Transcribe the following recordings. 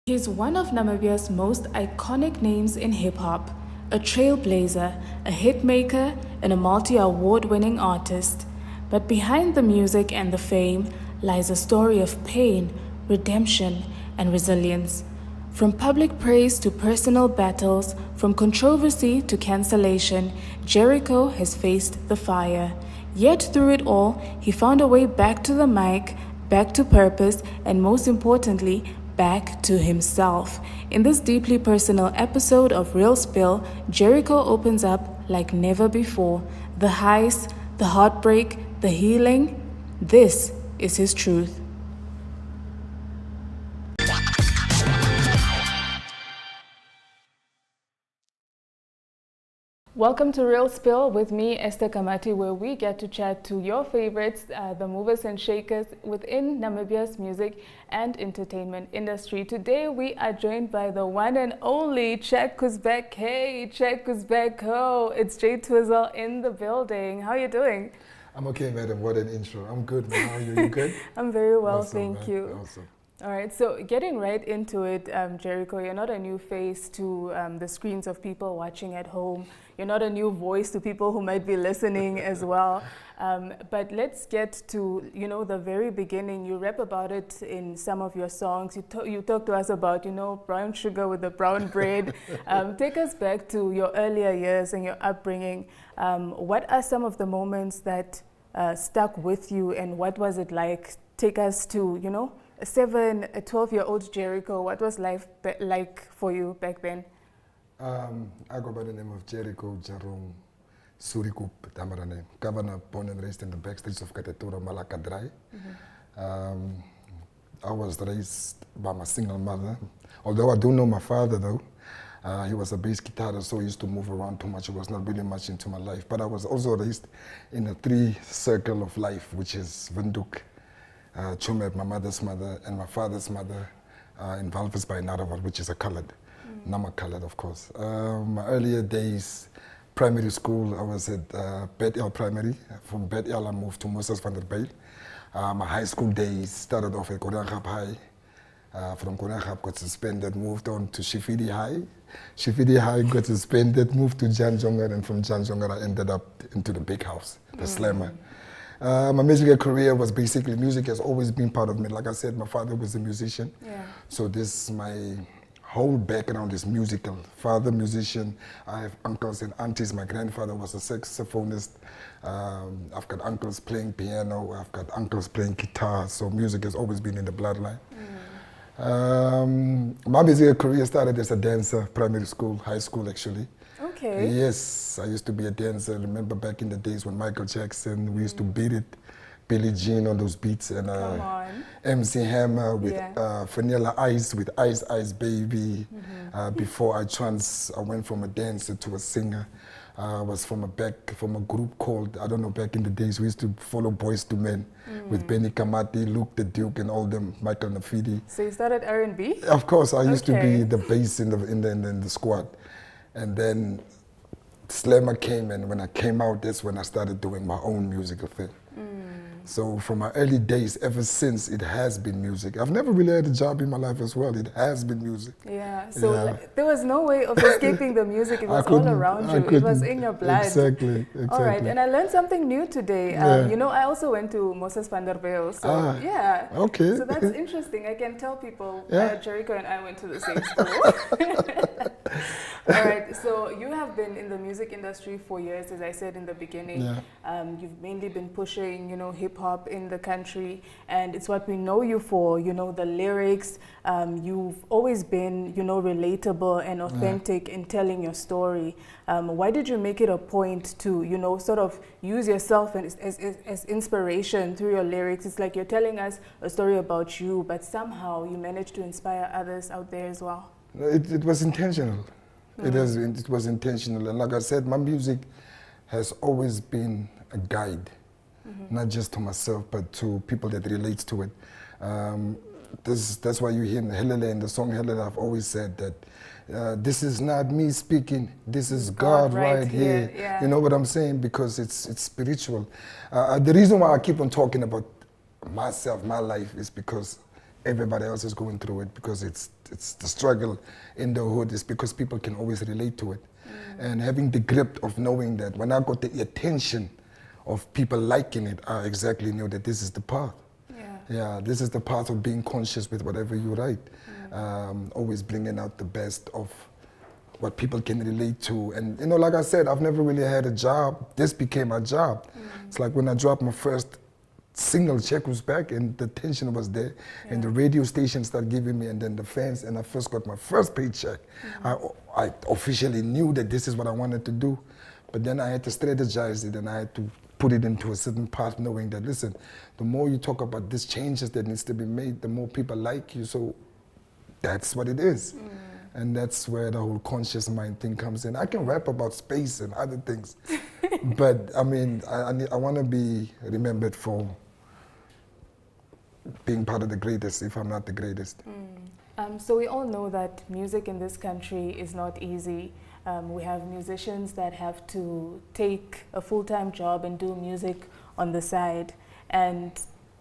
He's one of Namibia's most iconic names in hip hop, a trailblazer, a hitmaker, and a multi award winning artist. But behind the music and the fame lies a story of pain, redemption, and resilience. From public praise to personal battles, from controversy to cancellation, Jericho has faced the fire. Yet through it all, he found a way back to the mic, back to purpose, and most importantly, back to himself. In this deeply personal episode of Real Spill, Jericho opens up like never before. The highs, the heartbreak, the healing. This is his truth. Welcome to Real Spill with me, Esther Kamati, where we get to chat to your favorites, the movers and shakers within Namibia's music and entertainment industry. Today we are joined by the one and only Check Kuzbek. Hey, Check Kuzbek. Oh, it's Jay Twizzle in the building. How are you doing? I'm okay, madam. What an intro. I'm good, man. How are you? You good? I'm very well, Awesome, thank man. you. Awesome. All right, so getting right into it, Jericho, you're not a new face to the screens of people watching at home. You're not a new voice to people who might be listening as well. But let's get to, the very beginning. You rap about it in some of your songs. You talk to us about, brown sugar with the brown bread. Take us back to your earlier years and your upbringing. What are some of the moments that stuck with you, and what was it like? Take us to, a 12-year-old Jericho. What was life like for you back then? I go by the name of Jericho Jerome Surikup Tamarane, governor born and raised in the back streets of Katatura, Malakadrai. I was raised by my single mother. Although I do know my father though, he was a bass guitarist, so he used to move around too much. It was not really much into my life. But I was also raised in a three-circle of life, which is Vinduk, Chumet, my mother's mother, and my father's mother, in Valvis by Naraval, which is a colored. Nama colored, of course. My earlier days, primary school, I was at Bet El Primary. From Bet El, I moved to Moses van der Bijl. My high school days started off at Koreangap High. From Koreangap, got suspended, moved on to Shifidi High. Shifidi High got suspended, moved to Jan Jongar, and from Jan Jongar, I ended up into the big house, the Slammer. My musical career was basically, music has always been part of me. Like I said, my father was a musician. Yeah. So this, my whole background is musical. Father, musician. I have uncles and aunties. My grandfather was a saxophonist. I've got uncles playing piano. I've got uncles playing guitar. So music has always been in the bloodline. My musical career started as a dancer, primary school, high school actually. Okay. Yes, I used to be a dancer. Remember back in the days when Michael Jackson, we used to beat it, Billie Jean on those beats, and MC Hammer with Vanilla Ice with Ice Ice Baby. Before I went from a dancer to a singer. I was from a group called, I don't know, back in the days we used to follow Boys to Men with Benny Kamati, Luke the Duke, and all them, Michael Nafidi. So you started R&B? Of course, I used to be the bass in the squad. And then Slammer came, and when I came out, that's when I started doing my own musical thing. So from my early days, ever since, it has been music. I've never really had a job in my life as well. It has been music. Yeah, so there was no way of escaping the music. It was all around you. It was in your blood. Exactly. All right, and I learned something new today. I also went to Moses van der Bijl. So yeah. Okay. So that's interesting. I can tell people Jericho and I went to the same school. All right, so you have been in the music industry for years, as I said in the beginning. You've mainly been pushing, hip hop in the country, and it's what we know you for, the lyrics. You've always been, relatable and authentic in telling your story. Why did you make it a point to, sort of use yourself as inspiration through your lyrics? It's like you're telling us a story about you, but somehow you managed to inspire others out there as well. It was intentional. It was intentional. And like I said, my music has always been a guide, not just to myself, but to people that relate to it. That's why you hear in Helele, in the song Helele, I've always said that this is not me speaking, this is God right here. Yeah. You know what I'm saying? Because it's spiritual. The reason why I keep on talking about myself, my life, is because everybody else is going through it, because it's the struggle in the hood is because people can always relate to it. And having the grip of knowing that when I got the attention of people liking it, I exactly knew that this is the path. Yeah, this is the path of being conscious with whatever you write. Always bringing out the best of what people can relate to. And you know, like I said, I've never really had a job. This became my job. It's like when I dropped my first single, check was back, and the tension was there, and the radio station started giving me, and then the fans, and I first got my first paycheck. I officially knew that this is what I wanted to do, but then I had to strategize it, and I had to put it into a certain path, knowing that, listen, the more you talk about these changes that needs to be made, the more people like you, so that's what it is. And that's where the whole conscious mind thing comes in. I can rap about space and other things, but I mean, I want to be remembered for being part of the greatest, if I'm not the greatest. So we all know that music in this country is not easy. We have musicians that have to take a full-time job and do music on the side. And,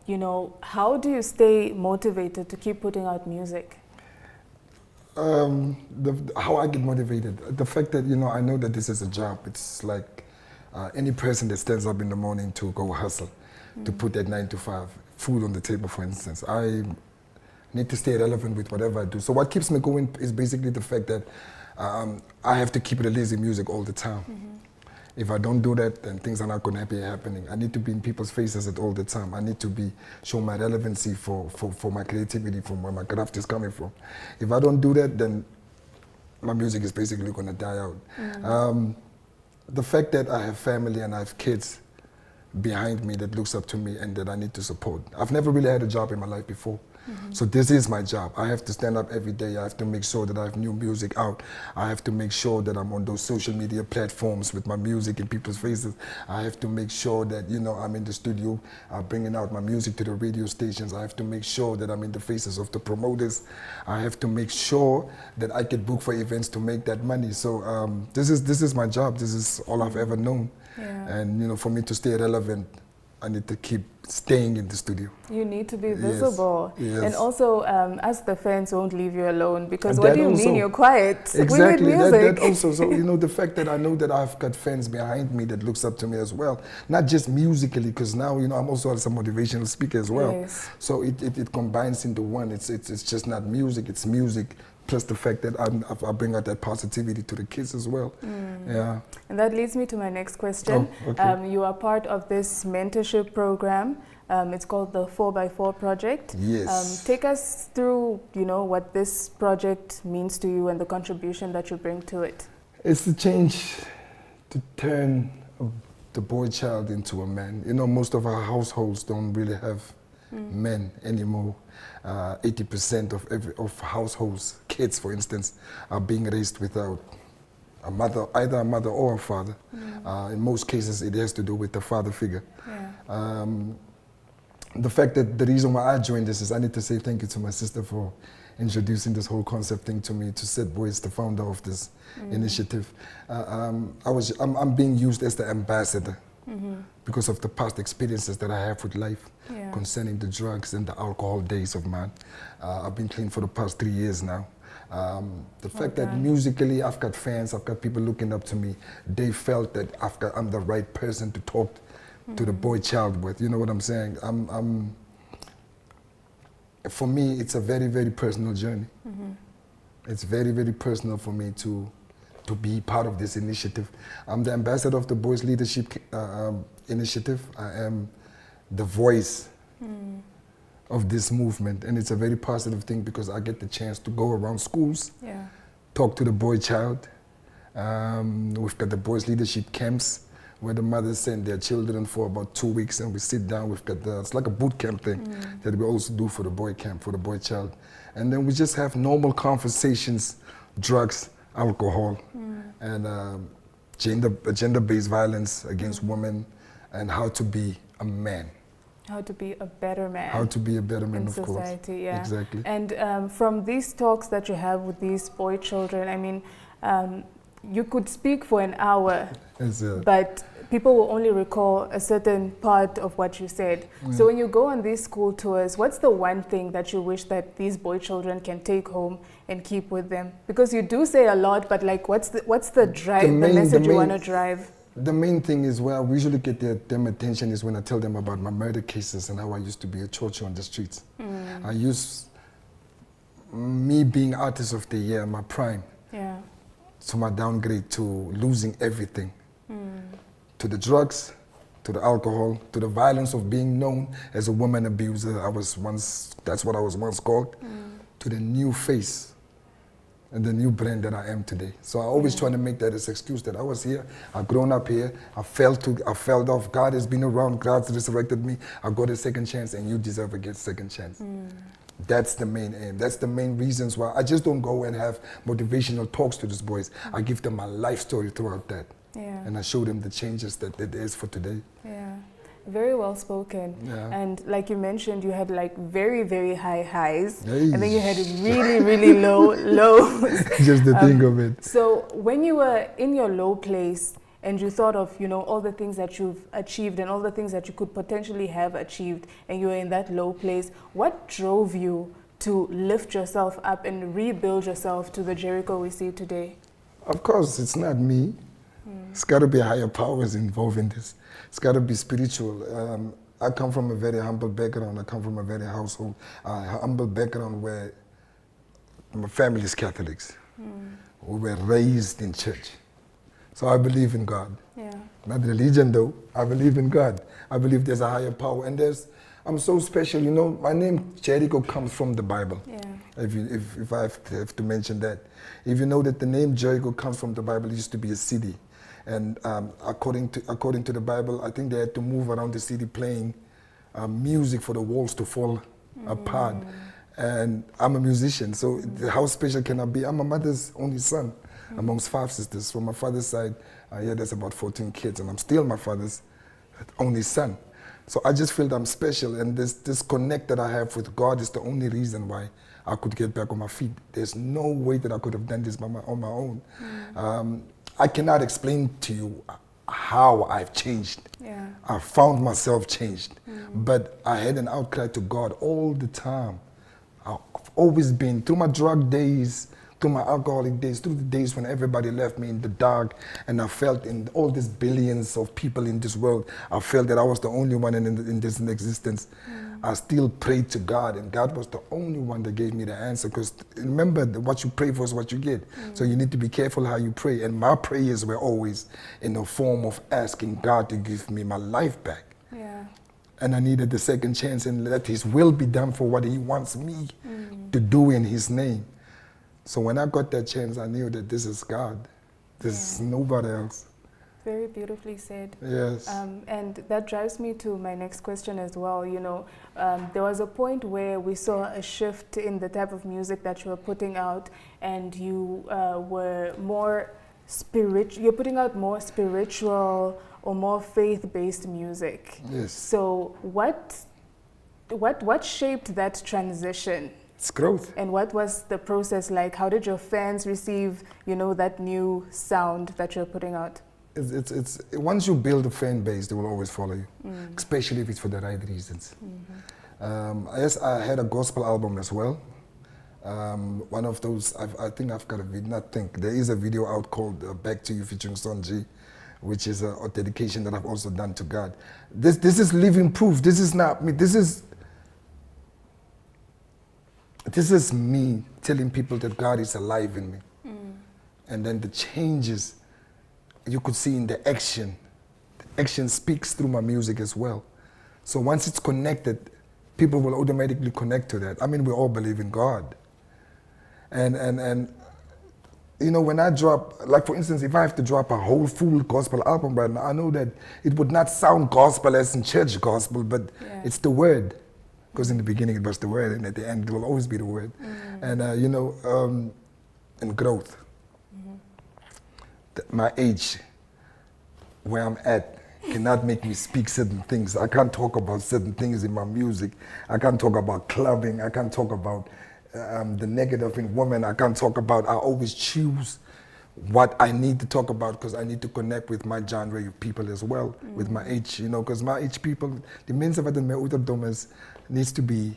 you know, how do you stay motivated to keep putting out music? How I get motivated, the fact that, you know, I know that this is a job. It's like any person that stands up in the morning to go hustle, to put that 9 to 5, food on the table, for instance. I need to stay relevant with whatever I do. So what keeps me going is basically the fact that I have to keep releasing music all the time. If I don't do that, then things are not going to be happening. I need to be in people's faces at all the time. I need to be show my relevancy for my creativity, from where my craft is coming from. If I don't do that, then my music is basically going to die out. The fact that I have family and I have kids behind me that looks up to me and that I need to support. I've never really had a job in my life before. So this is my job. I have to stand up every day. I have to make sure that I have new music out. I have to make sure that I'm on those social media platforms with my music in people's faces. I have to make sure that, you know, I'm in the studio bringing out my music to the radio stations. I have to make sure that I'm in the faces of the promoters. I have to make sure that I get booked for events to make that money. So this is my job. This is all I've ever known. And, you know, for me to stay relevant, I need to keep staying in the studio. You need to be visible. Yes. And also, as the fans won't leave you alone, because And what do you also, mean you're quiet? Exactly, we need music. that also. So, you know, the fact that I know that I've got fans behind me that looks up to me as well. Not just musically, because now, you know, I'm also a motivational speaker as well. Yes. So it combines into one. It's just not music, it's music. Plus the fact that I bring out that positivity to the kids as well. Yeah. And that leads me to my next question. Oh, okay. You are part of this mentorship program. It's called the 4x4 project. Yes. Take us through, you know, what this project means to you and the contribution that you bring to it. It's the change to turn the boy child into a man. You know, most of our households don't really have men anymore. 80% of households, kids for instance, are being raised without a mother, either a mother or a father. In most cases it has to do with the father figure. The fact that the reason why I joined this is I need to say thank you to my sister for introducing this whole concept thing to me, to Set Boys, the founder of this initiative. I'm being used as the ambassador because of the past experiences that I have with life concerning the drugs and the alcohol days of mine. I've been clean for the past 3 years now. The fact that musically I've got fans, I've got people looking up to me, they felt that I'm the right person to talk to the boy child with. You know what I'm saying? For me, it's a very, very personal journey. It's very, very personal for me to be part of this initiative. I'm the ambassador of the Boys Leadership Initiative. I am the voice of this movement, and it's a very positive thing because I get the chance to go around schools, talk to the boy child. We've got the Boys Leadership camps where the mothers send their children for about 2 weeks, and we sit down. We've got it's like a boot camp thing that we also do for the boy camp, for the boy child. And then we just have normal conversations, drugs, alcohol, and gender-based violence against women, and how to be a man. How to be a better man. How to be a better man, of course. Society, yeah. Exactly. And from these talks that you have with these boy children, I mean, you could speak for an hour, but people will only recall a certain part of what you said. So when you go on these school tours, what's the one thing that you wish that these boy children can take home and keep with them? Because you do say a lot, but like, what's the drive, the message you want to drive? The main thing is where I usually get them attention is when I tell them about my murder cases and how I used to be a chocho on the streets. I use me being artist of the year, my prime, to my downgrade to losing everything. To the drugs, to the alcohol, to the violence of being known as a woman abuser. That's what I was once called. To the new face and the new brand that I am today. So I always try to make that as an excuse that I was here, I've grown up here, I fell off, God has been around, God's resurrected me, I got a second chance and you deserve to get a second chance. That's the main aim. That's the main reasons why I just don't go and have motivational talks to these boys. I give them my life story throughout that. And I show them the changes that it is for today. Very well spoken. And like you mentioned, you had like very, very high highs. Hey. And then you had really, really low lows. Just the thing of it. So when you were in your low place and you thought of, you know, all the things that you've achieved and all the things that you could potentially have achieved, and you were in that low place, what drove you to lift yourself up and rebuild yourself to the Jericho we see today? Of course, it's not me. It's got to be higher powers involved in this. It's got to be spiritual. I come from a very humble background. I come from a very humble background where my family is Catholics. We were raised in church. So I believe in God. Not religion though. I believe in God. I believe there's a higher power. And I'm so special, you know, my name Jericho comes from the Bible. If I have to mention that. If you know that the name Jericho comes from the Bible, it used to be a city. And according to the Bible, I think they had to move around the city playing music for the walls to fall apart. And I'm a musician, so how special can I be? I'm my mother's only son amongst 5 sisters. From my father's side, there's about 14 kids, and I'm still my father's only son. So I just feel that I'm special, and this connect that I have with God is the only reason why I could get back on my feet. There's no way that I could have done this on my own. I cannot explain to you how I've changed. I found myself changed. But I had an outcry to God all the time. I've always been, through my drug days, through my alcoholic days, through the days when everybody left me in the dark, and I felt in all these billions of people in this world, I felt that I was the only one in this existence. I still prayed to God, and God was the only one that gave me the answer, because remember, what you pray for is what you get. So you need to be careful how you pray. And my prayers were always in the form of asking God to give me my life back. And I needed the second chance and let His will be done for what He wants me to do in His name. So when I got that chance, I knew that this is God. This is nobody else. Very beautifully said. Yes. And that drives me to my next question as well. You know, there was a point where we saw a shift in the type of music that you were putting out, and you were more you're putting out more spiritual or more faith-based music. Yes. So what shaped that transition? It's growth. And what was the process like? How did your fans receive, you know, that new sound that you're putting out? It's once you build a fan base, they will always follow you, especially if it's for the right reasons. Yes, I had a gospel album as well. One of those, I think I've got a video, there is a video out called Back to You featuring Son G, which is a dedication that I've also done to God. This is living proof. This is not me. This is me telling people that God is alive in me. And then the changes you could see in the action. The action speaks through my music as well. So once it's connected, people will automatically connect to that. I mean, we all believe in God. And you know, when I drop, like for instance, if I have to drop a whole full gospel album right now, I know that it would not sound gospel as in church gospel, but it's the word. Because in the beginning it was the word, and at the end it will always be the word. And you know, and growth. My age, where I'm at, cannot make me speak certain things. I can't talk about certain things in my music. I can't talk about clubbing. I can't talk about the negative in women. I can't talk about, I always choose what I need to talk about, because I need to connect with my genre of people as well, with my age, you know, because my age people, the mensen wat in my ouderdom is, needs to be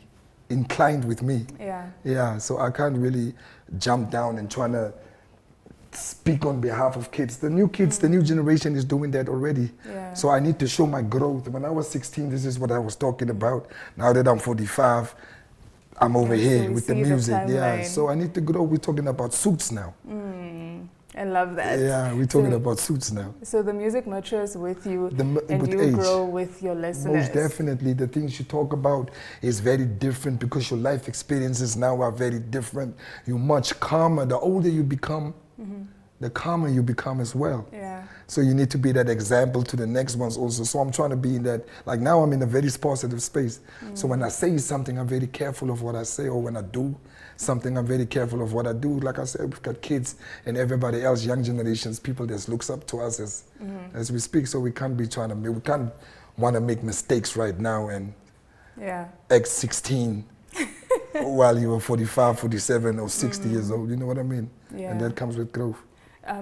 inclined with me. Yeah. Yeah, so I can't really jump down and trying to speak on behalf of kids. The new kids, the new generation is doing that already. Yeah. So I need to show my growth. When I was 16, this is what I was talking about. Now that I'm 45, I'm over Yeah, so here we with the see the music. Yeah, timeline. so I need to grow. We're talking about suits now. I love that. Yeah, we're talking So- about suits now. So the music matures with you, and with you age. grow with your listeners. Most definitely, the things you talk about is very different because your life experiences now are very different. You're much calmer. The older you become, the calmer you become as well. Yeah. So you need to be that example to the next ones also. So I'm trying to be in that, like now I'm in a very positive space. So when I say something, I'm very careful of what I say, or when I do something, I'm very careful of what I do. Like I said, we've got kids and everybody else, young generations, people that looks up to us as we speak. So we can't be trying to, we can't want to make mistakes right now and Yeah. X 16 while you were 45, 47 or 60 years old. You know what I mean? Yeah. And that comes with growth.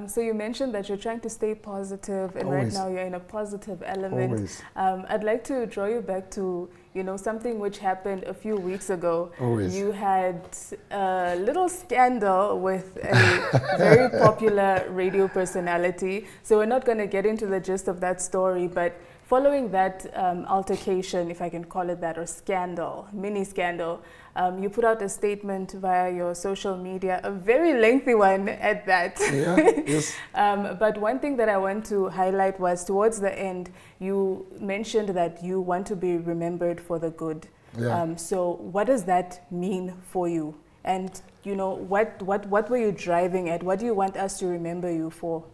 So you mentioned that you're trying to stay positive, and right Always. now you're in a positive element. Always. I'd like to draw you back to, you know, something which happened a few weeks ago. Always. You had a little scandal with a very popular radio personality. So we're not going to get into the gist of that story, but following that altercation, if I can call it that, or scandal, mini scandal, you put out a statement via your social media, a very lengthy one at that. Yeah, yes. But one thing that I want to highlight was towards the end, you mentioned that you want to be remembered for the good. Yeah. So what does that mean for you? And, you know, what were you driving at? What do you want us to remember you for?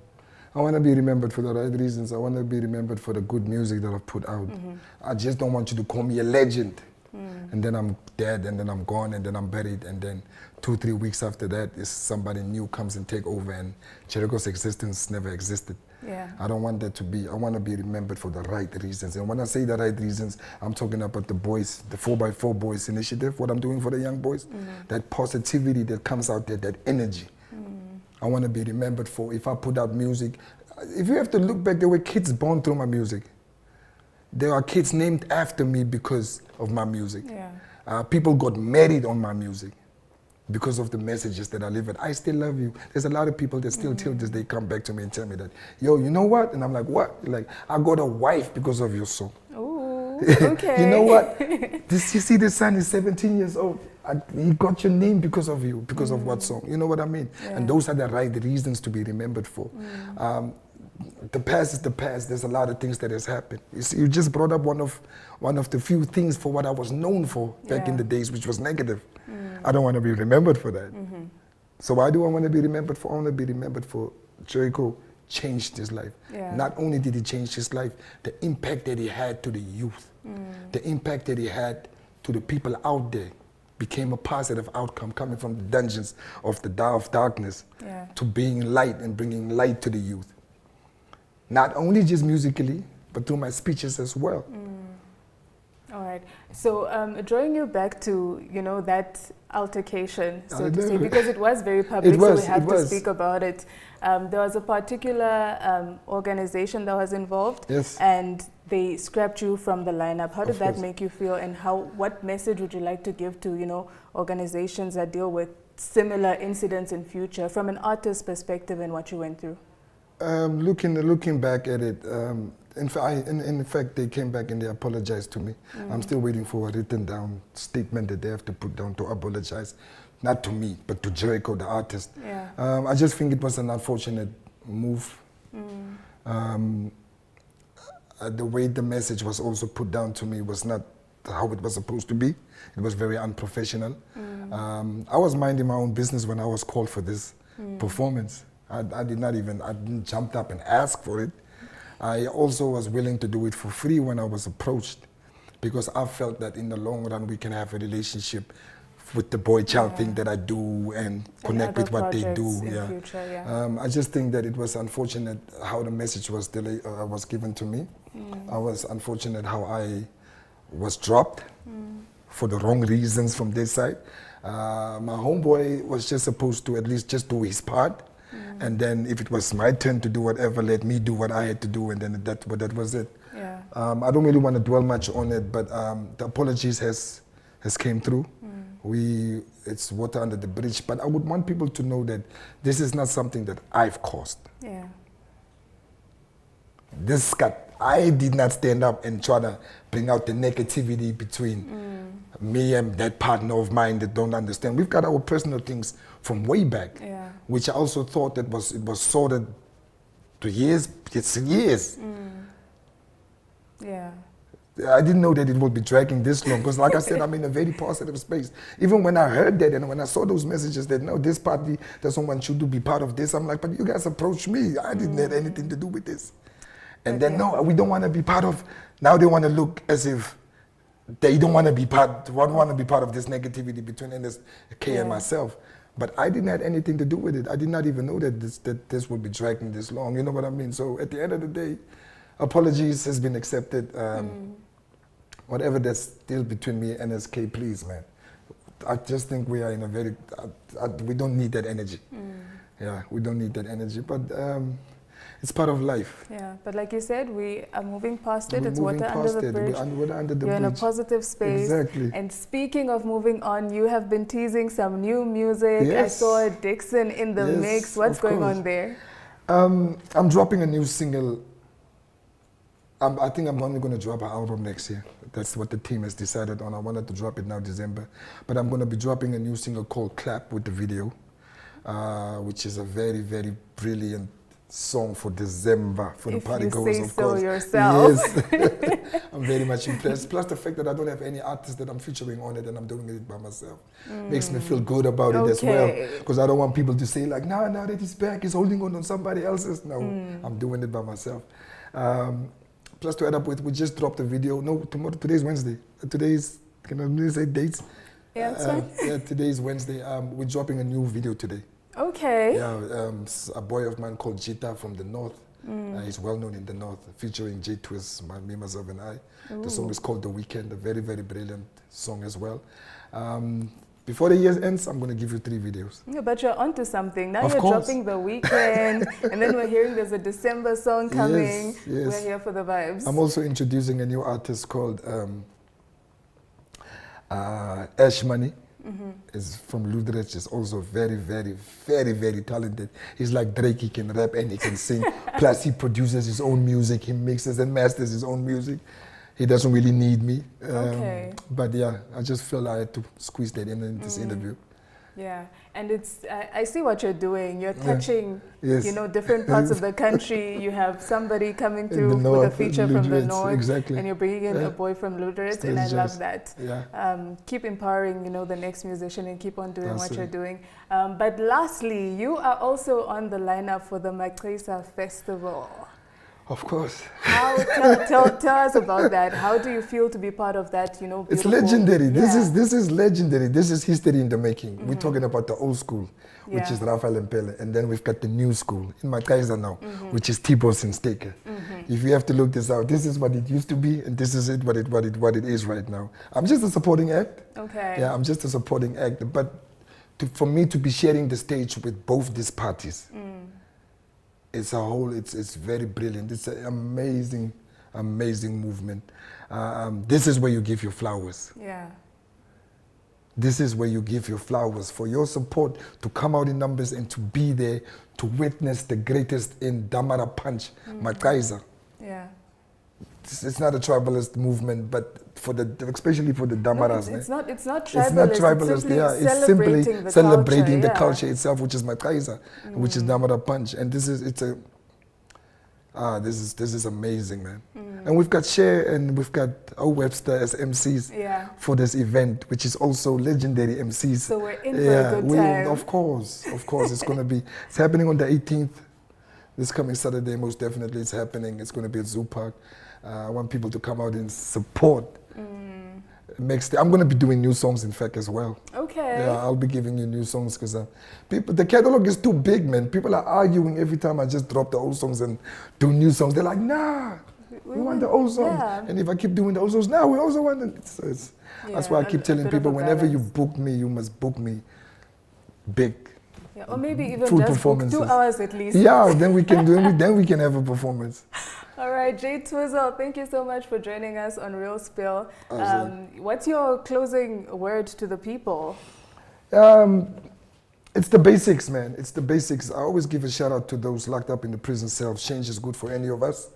I want to be remembered for the right reasons. I want to be remembered for the good music that I've put out. I just don't want you to call me a legend. And then I'm dead, and then I'm gone, and then I'm buried, and then 2-3 weeks after that is somebody new comes and take over, and Jericho's existence never existed. Yeah. I don't want that to be. I want to be remembered for the right reasons. And when I say the right reasons, I'm talking about the boys, the 4x4 Boys Initiative, what I'm doing for the young boys. That positivity that comes out there, that energy. I want to be remembered for. If I put out music, if you have to look back, there were kids born through my music. There are kids named after me because of my music. Yeah. People got married on my music because of the messages that I delivered. I still love you. There's a lot of people that still till this day come back to me and tell me that, yo, you know what? And I'm like, what? Like, I got a wife because of your song. Ooh, okay. You know what? You see, this son is 17 years old. He got your name because of you, because of what song? You know what I mean? Yeah. And those are the right reasons to be remembered for. The past is the past. There's a lot of things that has happened. You see, you just brought up one of the few things for what I was known for back in the days, which was negative. I don't want to be remembered for that. So why do I want to be remembered for? I want to be remembered for Jericho changed his life. Yeah. Not only did he change his life, the impact that he had to the youth, the impact that he had to the people out there became a positive outcome, coming from the dungeons of the darkness to being light and bringing light to the youth. Not only just musically, but through my speeches as well. All right. So drawing you back to, you know, that altercation, so to say, because it was very public, so we have to speak about it. There was a particular organization that was involved, and they scrapped you from the lineup. How did that make you feel, and what message would you like to give to, you know, organizations that deal with similar incidents in future, from an artist's perspective and what you went through? Looking back at it, in fact, they came back and they apologized to me. I'm still waiting for a written down statement that they have to put down to apologize, not to me, but to Jericho, the artist. Yeah. I just think it was an unfortunate move. The way the message was also put down to me was not how it was supposed to be. It was very unprofessional. I was minding my own business when I was called for this performance. I didn't jump up and ask for it. I also was willing to do it for free when I was approached, because I felt that in the long run we can have a relationship with the boy-child thing that I do and connect with what they do. Future, I just think that it was unfortunate how the message was was given to me. I was unfortunate how I was dropped for the wrong reasons from their side. My homeboy was just supposed to at least just do his part. And then if it was my turn to do whatever, let me do what I had to do, and then that was it. Yeah. I don't really want to dwell much on it, but the apologies has came through. It's water under the bridge, but I would want people to know that this is not something that I've caused. Yeah. I did not stand up and try to bring out the negativity between me and that partner of mine that don't understand. We've got our personal things from way back, which I also thought that it was sorted to years. It's years. Yeah. I didn't know that it would be dragging this long because, like I said, I'm in a very positive space. Even when I heard that and when I saw those messages that, no, this party doesn't want you to be part of this, I'm like, but you guys approached me. I didn't have anything to do with this. And then, no, we don't want to be part of. Now they want to look as if they don't want to be part of this negativity between NSK and myself. But I didn't have anything to do with it. I did not even know that this would be dragging this long. You know what I mean? So at the end of the day, apologies has been accepted. Whatever that's still between me and NSK, please, man. I just think we are in a very, we don't need that energy. Yeah, we don't need that energy. But it's part of life. Yeah, but like you said, we are moving past it. It's water under the bridge. You're in a positive space. Exactly. And speaking of moving on, you have been teasing some new music. Yes. I saw Dixon in the mix. What's going on there? I'm dropping a new single. I think I'm only going to drop an album next year. That's what the team has decided on. I wanted to drop it now, December. But I'm going to be dropping a new single called Clap with the video, which is a very, very brilliant song for December, for the party goers, of course. Yourself. Yes. I'm very much impressed. Plus the fact that I don't have any artist that I'm featuring on it and I'm doing it by myself. Makes me feel good about it as well. Because I don't want people to say like, now that he's back, he's holding on somebody else's. No, I'm doing it by myself. Plus to add up with, we just dropped a video. No, today's Wednesday. Can I say dates? Yeah, that's fine. Yeah, today's Wednesday. We're dropping a new video today. Okay. Yeah, a boy of mine called Jita from the north. He's well known in the north, featuring J Twist, me, myself, and I. The song is called The Weekend, a very, very brilliant song as well. Before the year ends, I'm going to give you 3 videos. Yeah, but you're onto something. Now you're dropping The Weekend, and then we're hearing there's a December song coming. Yes. We're here for the vibes. I'm also introducing a new artist called Ash Money. Is from Ludrich, is also very, very, very, very talented. He's like Drake, he can rap and he can sing. Plus he produces his own music, he mixes and masters his own music. He doesn't really need me. But yeah, I just felt I had to squeeze that in this interview. Yeah, and it's, I see what you're doing. You're touching, you know, different parts of the country. You have somebody coming through with a feature from the north, and you're bringing in a boy from Luderitz, and I love that. Yeah. Keep empowering, you know, the next musician and keep on doing what you're doing. But lastly, you are also on the lineup for the Makrisa Festival. Of course. Tell us about that. How do you feel to be part of that, you know, It's legendary. This is legendary. This is history in the making. We're talking about the old school, which is Rafael and Pele. And then we've got the new school in Makaisa now, which is T-Boss and Staker. If you have to look this out, this is what it used to be, and this is what it is right now. I'm just a supporting act. Okay. Yeah, I'm just a supporting act. But for me to be sharing the stage with both these parties, it's it's very brilliant. It's an amazing, amazing movement. This is where you give your flowers. Yeah. This is where you give your flowers for your support to come out in numbers and to be there to witness the greatest in Damara Punch, Makaisa. Yeah. It's not a tribalist movement, but especially for the Damaras. No, it's not tribalist. It's not tribalist. It's simply celebrating the culture itself, which is Makaisa, which is Damara Punch, and this is amazing, man. And we've got Cher and we've got O Webster as MCs for this event, which is also legendary MCs. So we're in for a good time. Of course, it's happening on the 18th. This coming Saturday, most definitely it's happening. It's going to be at Zoo Park. I want people to come out and support. I'm going to be doing new songs, in fact, as well. Okay. Yeah, I'll be giving you new songs because the catalog is too big, man. People are arguing every time I just drop the old songs and do new songs. They're like, nah, we want the old songs. Yeah. And if I keep doing the old songs, now we also want them. That's why I keep telling people, whenever you book me, you must book me big. Yeah, or maybe even full just book performances. 2 hours at least. Yeah, then we can do it. Then we can have a performance. All right, Jay Twizzle, thank you so much for joining us on Real Spill. What's your closing word to the people? It's the basics, man. It's the basics. I always give a shout out to those locked up in the prison cells. Change is good for any of us.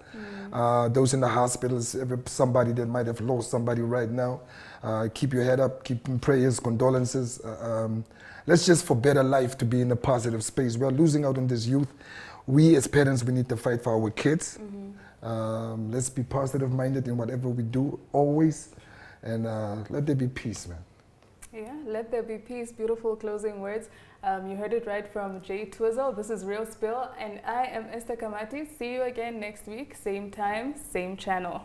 Those in the hospitals, somebody that might have lost somebody right now. Keep your head up, keep in prayers, condolences. Let's just for better life to be in a positive space. We are losing out on this youth. We as parents, we need to fight for our kids. Let's be positive minded in whatever we do, always. And let there be peace, man. Yeah, let there be peace. Beautiful closing words. You heard it right from Jay Twizzle. This is Real Spill, and I am Esther Kamati. See you again next week, same time, same channel.